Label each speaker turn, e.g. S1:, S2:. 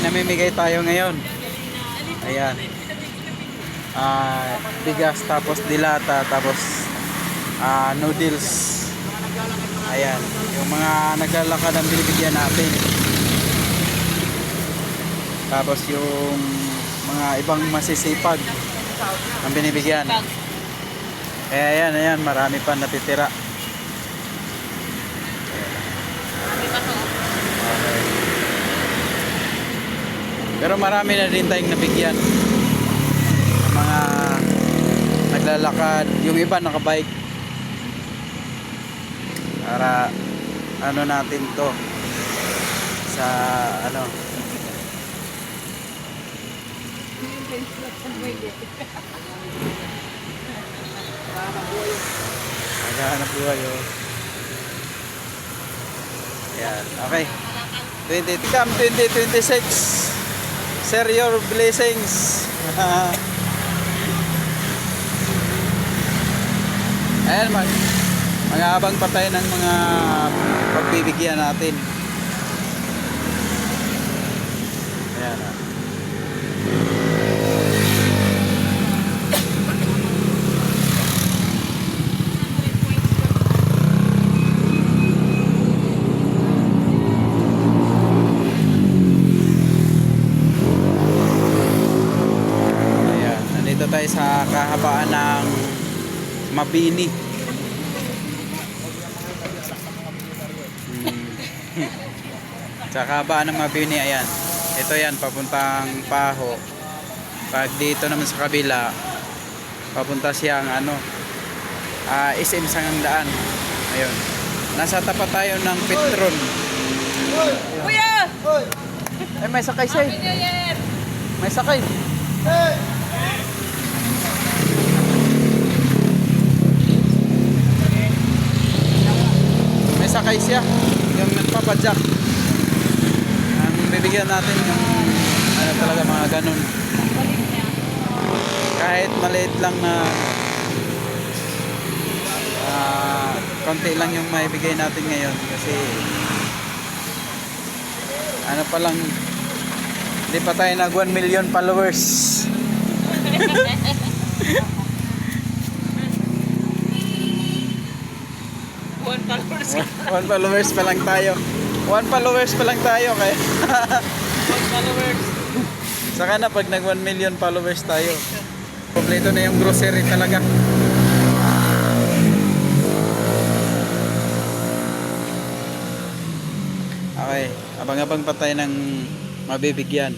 S1: May namimigay tayo ngayon. Ayan. Bigas, tapos dilata, tapos noodles. Ayan. Yung mga naglalakad ang binibigyan natin. Tapos yung mga ibang masisipag ang binibigyan. Kaya ayan, marami pa natitira. Okay. Pero marami na din tayong nabigyan. Mga naglalakad, yung iba nakabike. Para ano natin to sa ano. Naghahanap buhay oh. Ayan, okay. 2026. Share your blessings. Ayan, mag-aabang pa tayo ng mga pagbibigyan natin. Ayan. Dito tayo sa kahabaan ng Mabini. Sa kahabaan ng Mabini, ayan. Ito yan, papuntang Paho. Pag dito naman sa kabila, papunta siyang SM Sangandaan. Ayun. Nasa tapat tayo ng Petron.
S2: Kuya!
S1: Ay, may sakay siya. May sakay. Sakay siya yung nagpapadyak. Ang bibigyan natin yung talaga mga ganun, kahit maliit lang na konti lang yung maibigay natin ngayon kasi pa lang, hindi pa tayo nag 1 million followers. 1 followers pa lang tayo. 1 followers pa lang tayo kaya
S2: 1 followers.
S1: saka na pag nag 1 million followers tayo, kompleto na yung grocery talaga. Okay, abang-abang pa tayo ng mabibigyan.